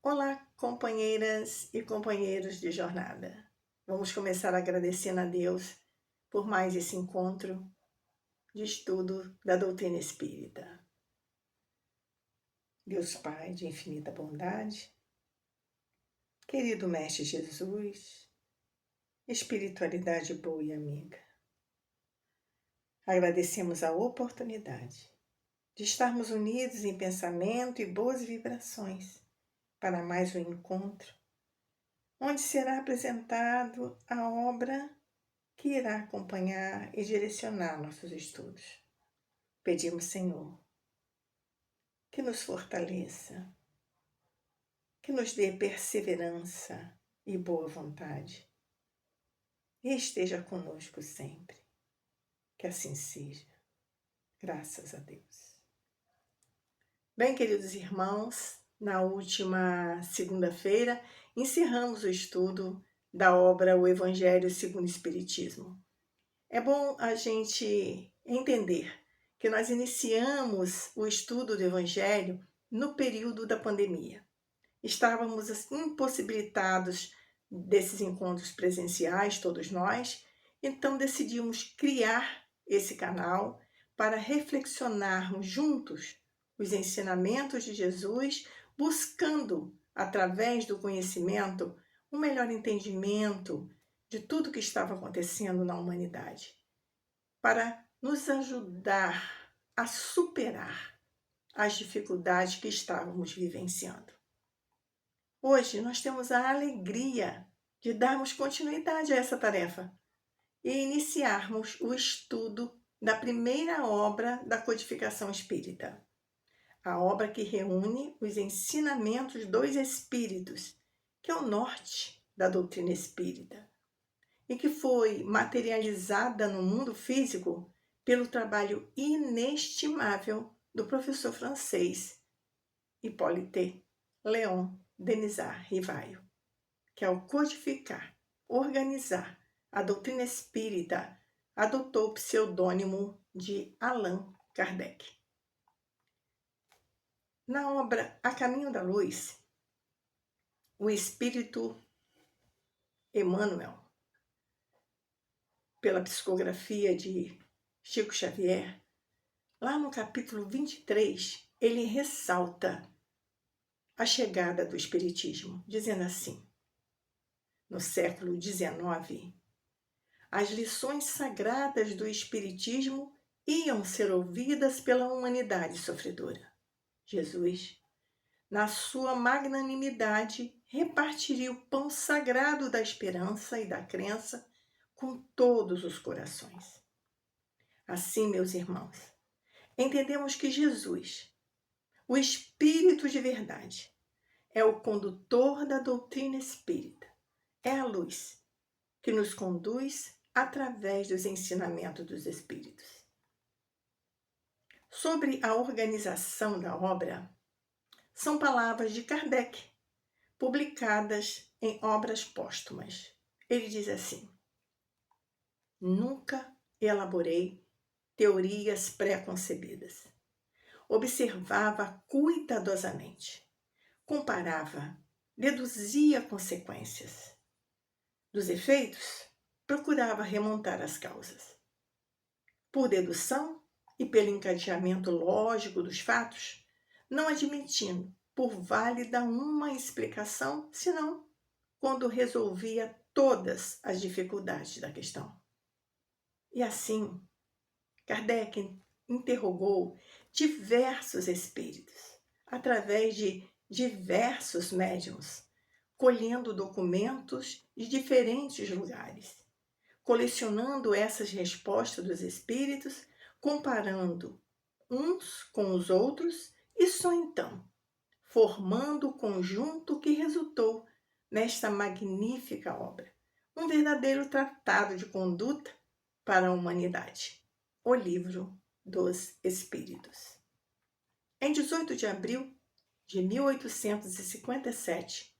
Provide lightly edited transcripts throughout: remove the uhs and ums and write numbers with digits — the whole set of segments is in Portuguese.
Olá, companheiras e companheiros de jornada. Vamos começar agradecendo a Deus por mais esse encontro de estudo da doutrina espírita. Deus Pai de infinita bondade, querido Mestre Jesus, espiritualidade boa e amiga. Agradecemos a oportunidade de estarmos unidos em pensamento e boas vibrações para mais um encontro, onde será apresentado a obra que irá acompanhar e direcionar nossos estudos. Pedimos, Senhor, que nos fortaleça, que nos dê perseverança e boa vontade, e esteja conosco sempre. Que assim seja. Graças a Deus. Bem, queridos irmãos, na última segunda-feira, encerramos o estudo da obra O Evangelho segundo o Espiritismo. É bom a gente entender que nós iniciamos o estudo do Evangelho no período da pandemia. Estávamos impossibilitados desses encontros presenciais, todos nós, então decidimos criar esse canal para reflexionarmos juntos os ensinamentos de Jesus, buscando, através do conhecimento, um melhor entendimento de tudo que estava acontecendo na humanidade, para nos ajudar a superar as dificuldades que estávamos vivenciando. Hoje nós temos a alegria de darmos continuidade a essa tarefa e iniciarmos o estudo da primeira obra da codificação espírita, a obra que reúne os ensinamentos dos Espíritos, que é o norte da doutrina espírita, e que foi materializada no mundo físico pelo trabalho inestimável do professor francês Hippolyte Léon Denisard Rivaio, que ao codificar, organizar a doutrina espírita, adotou o pseudônimo de Allan Kardec. Na obra A Caminho da Luz, o espírito Emmanuel, pela psicografia de Chico Xavier, lá no capítulo 23, ele ressalta a chegada do Espiritismo, dizendo assim: no século XIX, as lições sagradas do Espiritismo iam ser ouvidas pela humanidade sofredora. Jesus, na sua magnanimidade, repartiria o pão sagrado da esperança e da crença com todos os corações. Assim, meus irmãos, entendemos que Jesus, o Espírito de verdade, é o condutor da doutrina espírita, é a luz que nos conduz através dos ensinamentos dos Espíritos. Sobre a organização da obra, são palavras de Kardec, publicadas em obras póstumas. Ele diz assim: nunca elaborei teorias pré-concebidas. Observava cuidadosamente, comparava, deduzia consequências. Dos efeitos, procurava remontar as causas. Por dedução e pelo encadeamento lógico dos fatos, não admitindo por válida uma explicação, senão quando resolvia todas as dificuldades da questão. E assim, Kardec interrogou diversos espíritos, através de diversos médiuns, colhendo documentos de diferentes lugares, colecionando essas respostas dos espíritos, comparando uns com os outros e só então formando o conjunto que resultou nesta magnífica obra, um verdadeiro tratado de conduta para a humanidade, o Livro dos Espíritos. Em 18 de abril de 1857,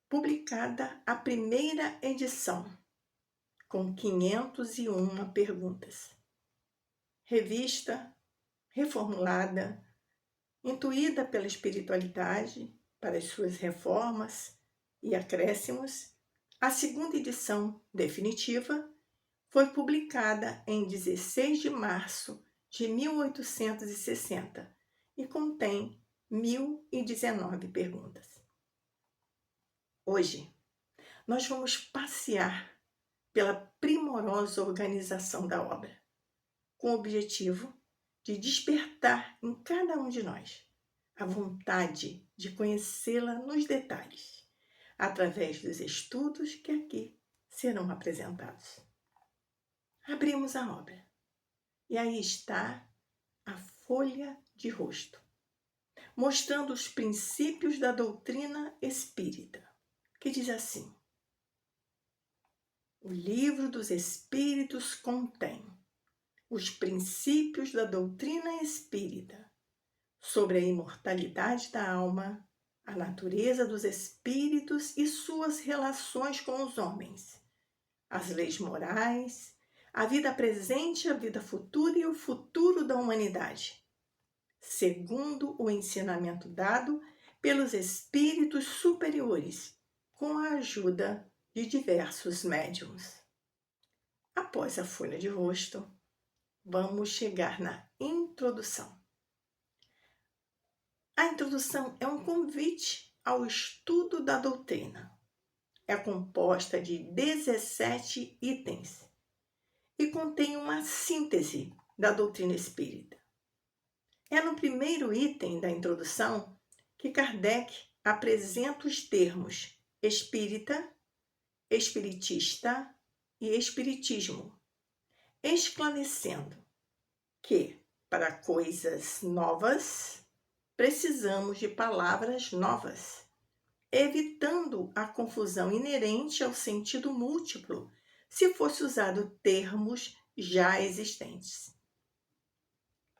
publicada a primeira edição, com 501 perguntas. Revista, reformulada, intuída pela espiritualidade para as suas reformas e acréscimos, a segunda edição definitiva foi publicada em 16 de março de 1860 e contém 1.019 perguntas. Hoje, nós vamos passear pela primorosa organização da obra, com o objetivo de despertar em cada um de nós a vontade de conhecê-la nos detalhes, através dos estudos que aqui serão apresentados. Abrimos a obra e aí está a folha de rosto, mostrando os princípios da doutrina espírita, que diz assim: o Livro dos Espíritos contém os princípios da doutrina espírita sobre a imortalidade da alma, a natureza dos espíritos e suas relações com os homens, as leis morais, a vida presente, a vida futura e o futuro da humanidade, segundo o ensinamento dado pelos espíritos superiores, com a ajuda de diversos médiuns. Após a folha de rosto, vamos chegar na introdução. A introdução é um convite ao estudo da doutrina. É composta de 17 itens e contém uma síntese da doutrina espírita. É no primeiro item da introdução que Kardec apresenta os termos espírita, espiritista e espiritismo, esclarecendo que, para coisas novas, precisamos de palavras novas, evitando a confusão inerente ao sentido múltiplo se fosse usado termos já existentes.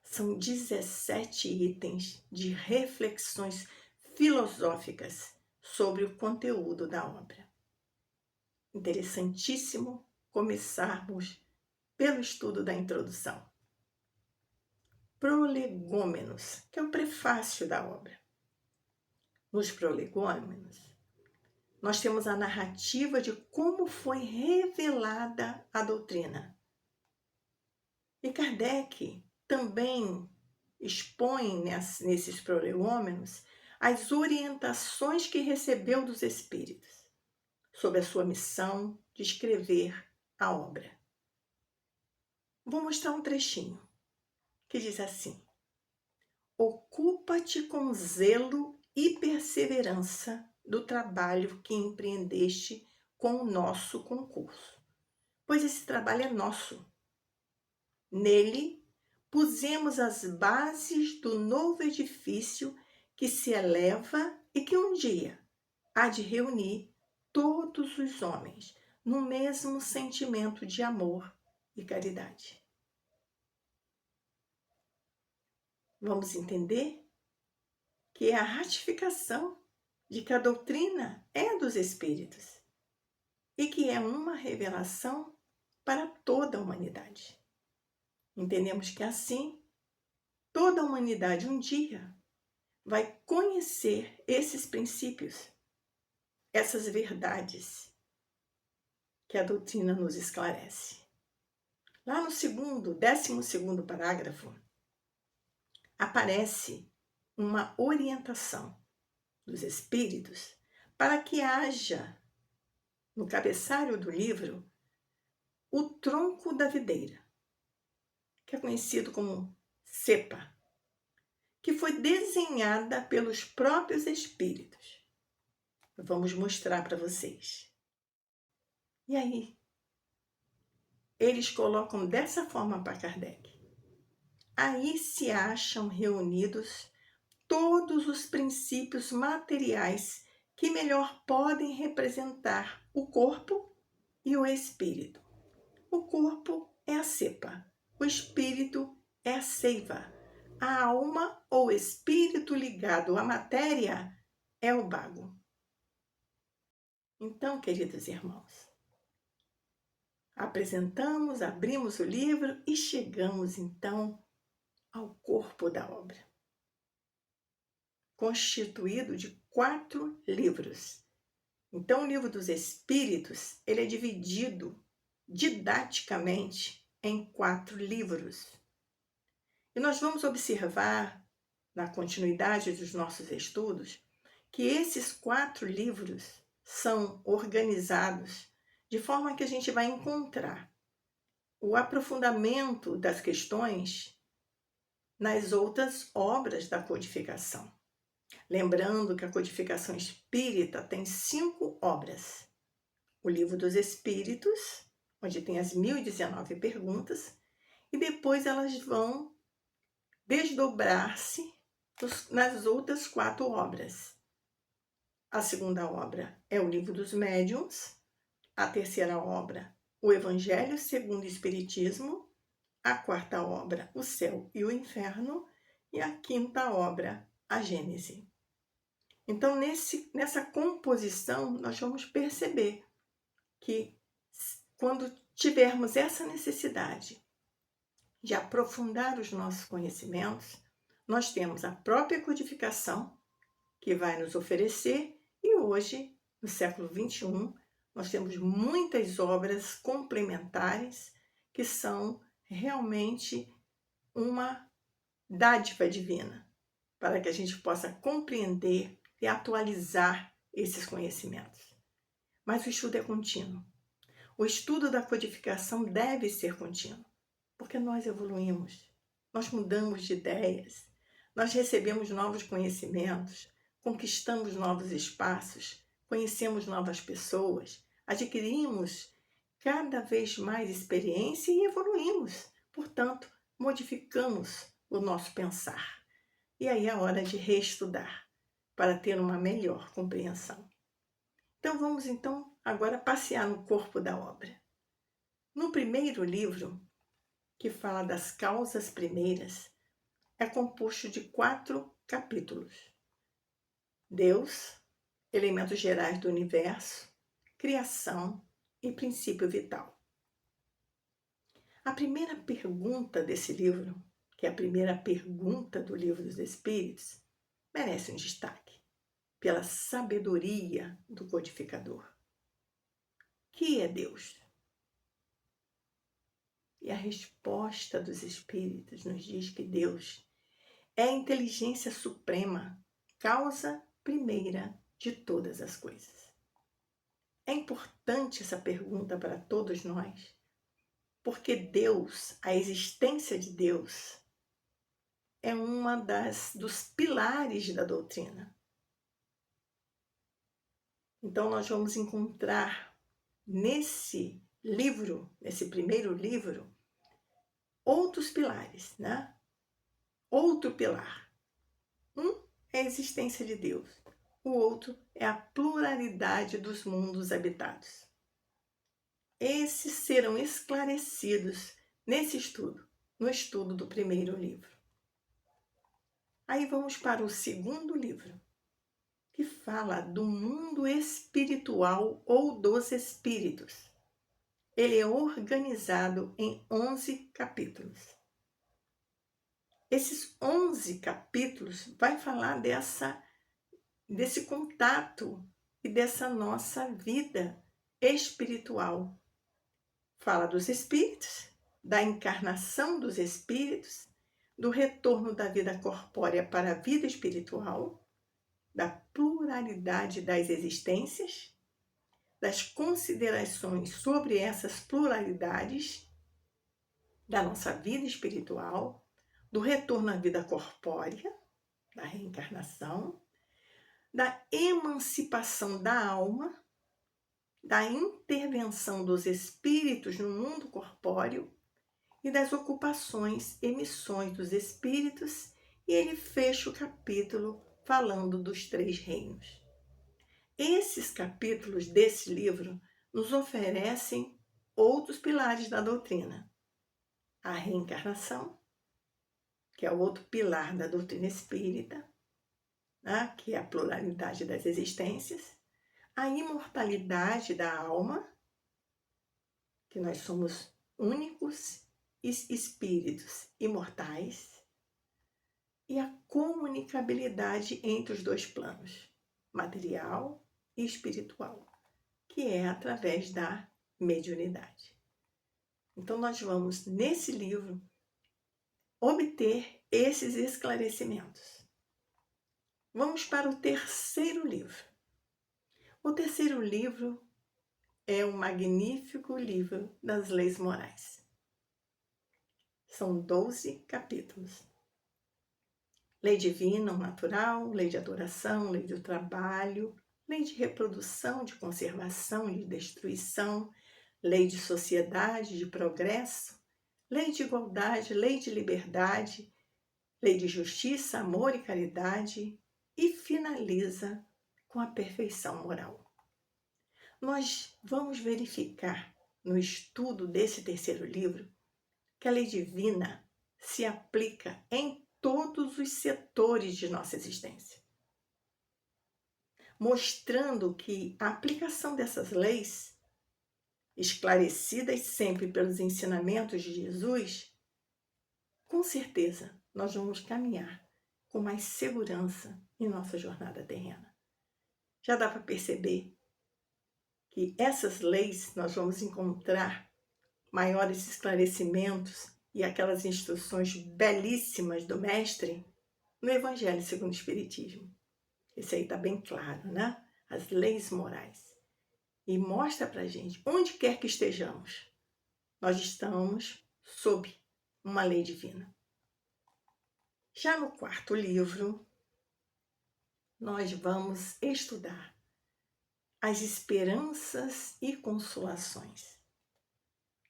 São 17 itens de reflexões filosóficas sobre o conteúdo da obra. Interessantíssimo começarmos pelo estudo da introdução. Prolegômenos, que é o prefácio da obra. Nos prolegômenos, nós temos a narrativa de como foi revelada a doutrina. E Kardec também expõe nesses prolegômenos as orientações que recebeu dos espíritos sobre a sua missão de escrever a obra. Vou mostrar um trechinho que diz assim: ocupa-te com zelo e perseverança do trabalho que empreendeste com o nosso concurso, pois esse trabalho é nosso. Nele, pusemos as bases do novo edifício que se eleva e que um dia há de reunir todos os homens no mesmo sentimento de amor e caridade. Vamos entender que é a ratificação de que a doutrina é dos espíritos e que é uma revelação para toda a humanidade. Entendemos que assim, toda a humanidade um dia vai conhecer esses princípios, essas verdades que a doutrina nos esclarece. Lá no 12º parágrafo, aparece uma orientação dos espíritos para que haja, no cabeçalho do livro, o tronco da videira, que é conhecido como cepa, que foi desenhada pelos próprios espíritos. Vamos mostrar para vocês. E aí, eles colocam dessa forma para Kardec: aí se acham reunidos todos os princípios materiais que melhor podem representar o corpo e o espírito. O corpo é a cepa, o espírito é a seiva, a alma ou espírito ligado à matéria é o bago. Então, queridos irmãos, abrimos o livro e chegamos então ao corpo da obra. constituído de 4 livros. Então, o Livro dos Espíritos, ele é dividido didaticamente em 4 livros. E nós vamos observar, na continuidade dos nossos estudos, que esses 4 livros são organizados de forma que a gente vai encontrar o aprofundamento das questões nas outras obras da codificação. Lembrando que a codificação espírita tem 5 obras. O Livro dos Espíritos, onde tem as 1019 perguntas, e depois elas vão desdobrar-se nas outras 4 obras. A segunda obra é o Livro dos Médiuns, a terceira obra, o Evangelho segundo o Espiritismo, a quarta obra, o Céu e o Inferno, e a quinta obra, a Gênese. Então, nessa composição, nós vamos perceber que quando tivermos essa necessidade de aprofundar os nossos conhecimentos, nós temos a própria codificação que vai nos oferecer, e hoje, no século XXI, nós temos muitas obras complementares que são realmente uma dádiva divina para que a gente possa compreender e atualizar esses conhecimentos. Mas o estudo é contínuo. O estudo da codificação deve ser contínuo, porque nós evoluímos, nós mudamos de ideias, nós recebemos novos conhecimentos, conquistamos novos espaços, conhecemos novas pessoas, adquirimos cada vez mais experiência e evoluímos. Portanto, modificamos o nosso pensar. E aí é a hora de reestudar para ter uma melhor compreensão. Então vamos agora passear no corpo da obra. No primeiro livro, que fala das causas primeiras, é composto de 4 capítulos. Deus, elementos gerais do universo, criação e princípio vital. A primeira pergunta desse livro, que é a primeira pergunta do Livro dos Espíritos, merece um destaque pela sabedoria do codificador. Que é Deus? E a resposta dos Espíritos nos diz que Deus é a inteligência suprema, causa primeira de todas as coisas. É importante essa pergunta para todos nós, porque Deus, a existência de Deus, é uma dos pilares da doutrina. Então nós vamos encontrar nesse livro, nesse primeiro livro, outros pilares, né? Outro pilar. Um é a existência de Deus. O outro é a pluralidade dos mundos habitados. Esses serão esclarecidos nesse estudo, no estudo do primeiro livro. Aí vamos para o segundo livro, que fala do mundo espiritual ou dos espíritos. Ele é organizado em 11 capítulos. Esses 11 capítulos vai falar desse contato e dessa nossa vida espiritual. Fala dos espíritos, da encarnação dos espíritos, do retorno da vida corpórea para a vida espiritual, da pluralidade das existências, das considerações sobre essas pluralidades da nossa vida espiritual, do retorno à vida corpórea, da reencarnação, da emancipação da alma, da intervenção dos espíritos no mundo corpóreo e das ocupações e missões dos espíritos, e ele fecha o capítulo falando dos 3 reinos. Esses capítulos desse livro nos oferecem outros pilares da doutrina. A reencarnação, que é o outro pilar da doutrina espírita, né? Que é a pluralidade das existências. A imortalidade da alma, que nós somos únicos espíritos imortais. e a comunicabilidade entre os dois planos, material e espiritual, que é através da mediunidade. Então, nós vamos, nesse livro, obter esses esclarecimentos. Vamos para o terceiro livro. O terceiro livro é um magnífico livro das leis morais. São 12 capítulos. Lei divina, o natural, lei de adoração, lei do trabalho, lei de reprodução, de conservação, de destruição, lei de sociedade, de progresso, lei de igualdade, lei de liberdade, lei de justiça, amor e caridade, e finaliza com a perfeição moral. Nós vamos verificar no estudo desse terceiro livro que a lei divina se aplica em todos os setores de nossa existência, mostrando que a aplicação dessas leis, esclarecidas sempre pelos ensinamentos de Jesus, com certeza nós vamos caminhar com mais segurança em nossa jornada terrena. Já dá para perceber que essas leis nós vamos encontrar maiores esclarecimentos e aquelas instruções belíssimas do Mestre no Evangelho segundo o Espiritismo. Esse aí está bem claro, né? As leis morais. E mostra para a gente, onde quer que estejamos, nós estamos sob uma lei divina. Já no quarto livro, nós vamos estudar as esperanças e consolações.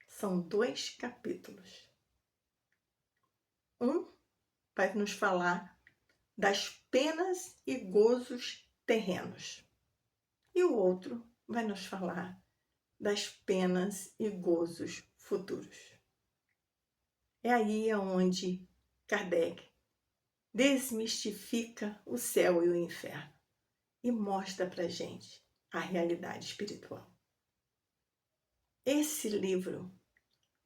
São 2 capítulos. Um vai nos falar das penas e gozos terrenos. E o outro vai nos falar das penas e gozos futuros. É aí onde Kardec desmistifica o céu e o inferno e mostra para a gente a realidade espiritual. Esse livro,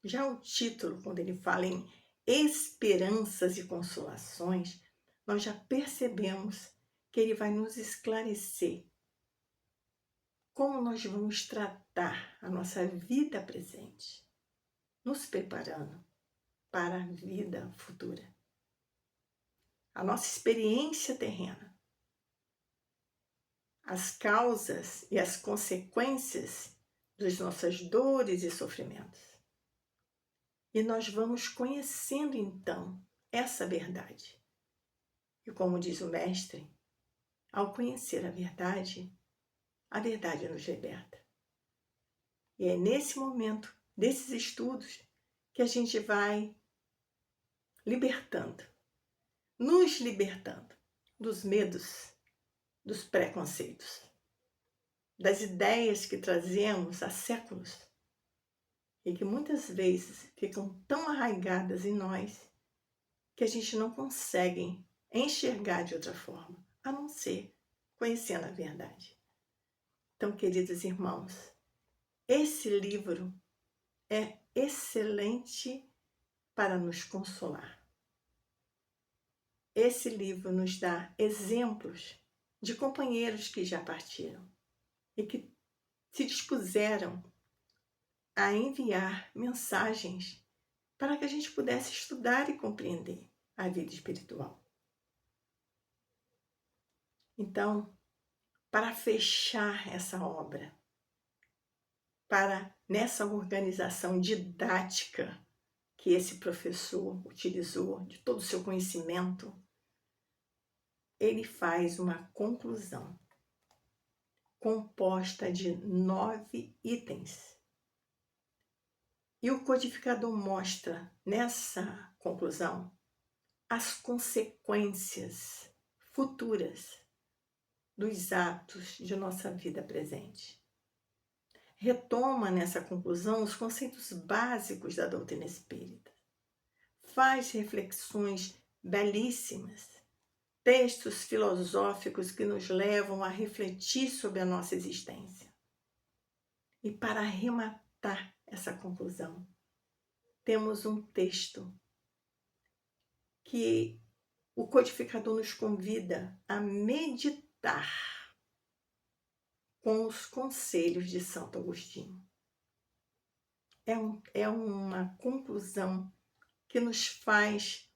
já o título, quando ele fala em esperanças e consolações, nós já percebemos que ele vai nos esclarecer como nós vamos tratar a nossa vida presente, nos preparando para a vida futura. A nossa experiência terrena, as causas e as consequências das nossas dores e sofrimentos. E nós vamos conhecendo então essa verdade. E como diz o Mestre, ao conhecer a verdade nos liberta. E é nesse momento desses estudos que a gente vai libertando, nos libertando dos medos, dos preconceitos, das ideias que trazemos há séculos e que muitas vezes ficam tão arraigadas em nós que a gente não consegue enxergar de outra forma, a não ser conhecendo a verdade. Então, queridos irmãos, esse livro é excelente para nos consolar. Esse livro nos dá exemplos de companheiros que já partiram e que se dispuseram a enviar mensagens para que a gente pudesse estudar e compreender a vida espiritual. Então, para fechar essa obra, para nessa organização didática que esse professor utilizou, de todo o seu conhecimento, ele faz uma conclusão composta de 9 itens. E o codificador mostra nessa conclusão as consequências futuras dos atos de nossa vida presente. Retoma nessa conclusão os conceitos básicos da doutrina espírita. Faz reflexões belíssimas, textos filosóficos que nos levam a refletir sobre a nossa existência. E para arrematar essa conclusão, temos um texto que o codificador nos convida a meditar com os conselhos de Santo Agostinho. É uma conclusão que nos faz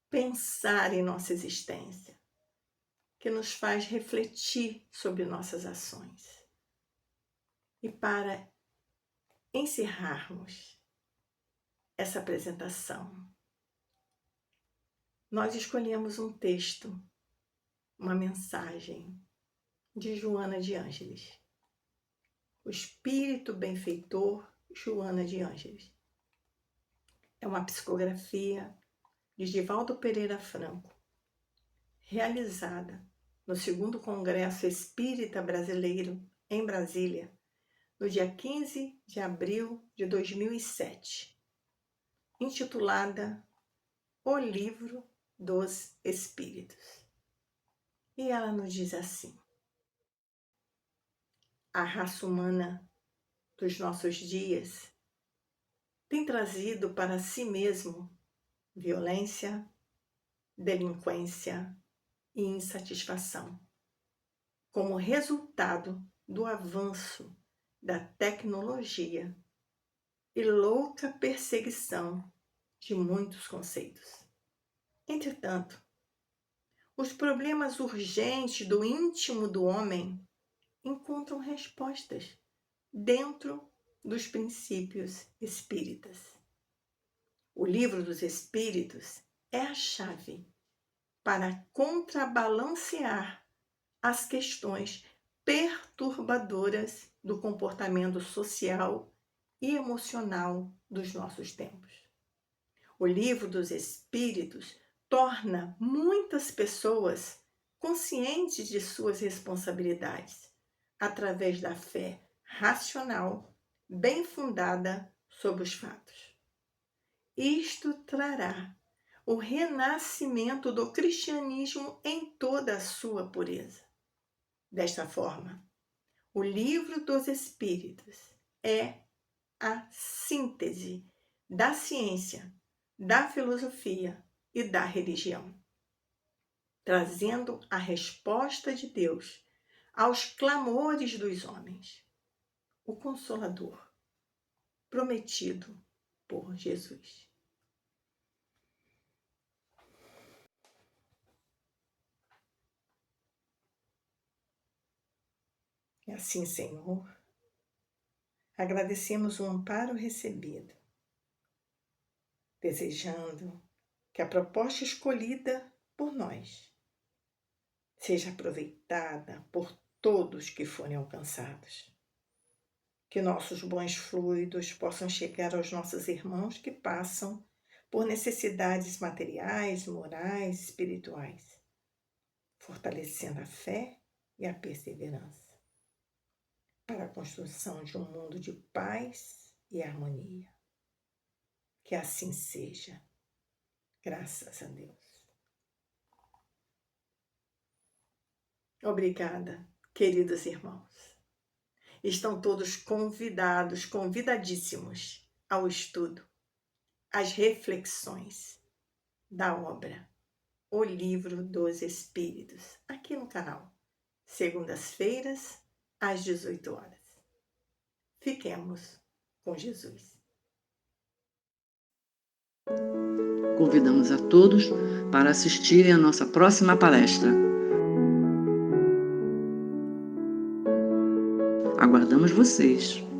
pensar em nossa existência, que nos faz refletir sobre nossas ações. E para encerrarmos essa apresentação, nós escolhemos um texto, uma mensagem de Joana de Ângeles, o Espírito Benfeitor Joana de Ângeles. É uma psicografia de Divaldo Pereira Franco, realizada no 2º Congresso Espírita Brasileiro, em Brasília, no dia 15 de abril de 2007, intitulada O Livro dos Espíritos. E ela nos diz assim: a raça humana dos nossos dias tem trazido para si mesmo violência, delinquência e insatisfação, como resultado do avanço da tecnologia e louca perseguição de muitos conceitos. Entretanto, os problemas urgentes do íntimo do homem encontram respostas dentro dos princípios espíritas. O Livro dos Espíritos é a chave para contrabalancear as questões perturbadoras do comportamento social e emocional dos nossos tempos. O Livro dos Espíritos torna muitas pessoas conscientes de suas responsabilidades através da fé racional, bem fundada sobre os fatos. Isto trará o renascimento do cristianismo em toda a sua pureza. Desta forma, o Livro dos Espíritos é a síntese da ciência, da filosofia e da religião, trazendo a resposta de Deus aos clamores dos homens, o Consolador, prometido por Jesus. E assim, Senhor, agradecemos o amparo recebido, desejando que a proposta escolhida por nós seja aproveitada por todos que forem alcançados. Que nossos bons fluidos possam chegar aos nossos irmãos que passam por necessidades materiais, morais, espirituais, fortalecendo a fé e a perseverança para a construção de um mundo de paz e harmonia. Que assim seja, graças a Deus. Obrigada, queridos irmãos. Estão todos convidados, convidadíssimos ao estudo, às reflexões da obra O Livro dos Espíritos, aqui no canal, segundas-feiras, às 18 horas. Fiquemos com Jesus. Convidamos a todos para assistirem à nossa próxima palestra. Aguardamos vocês!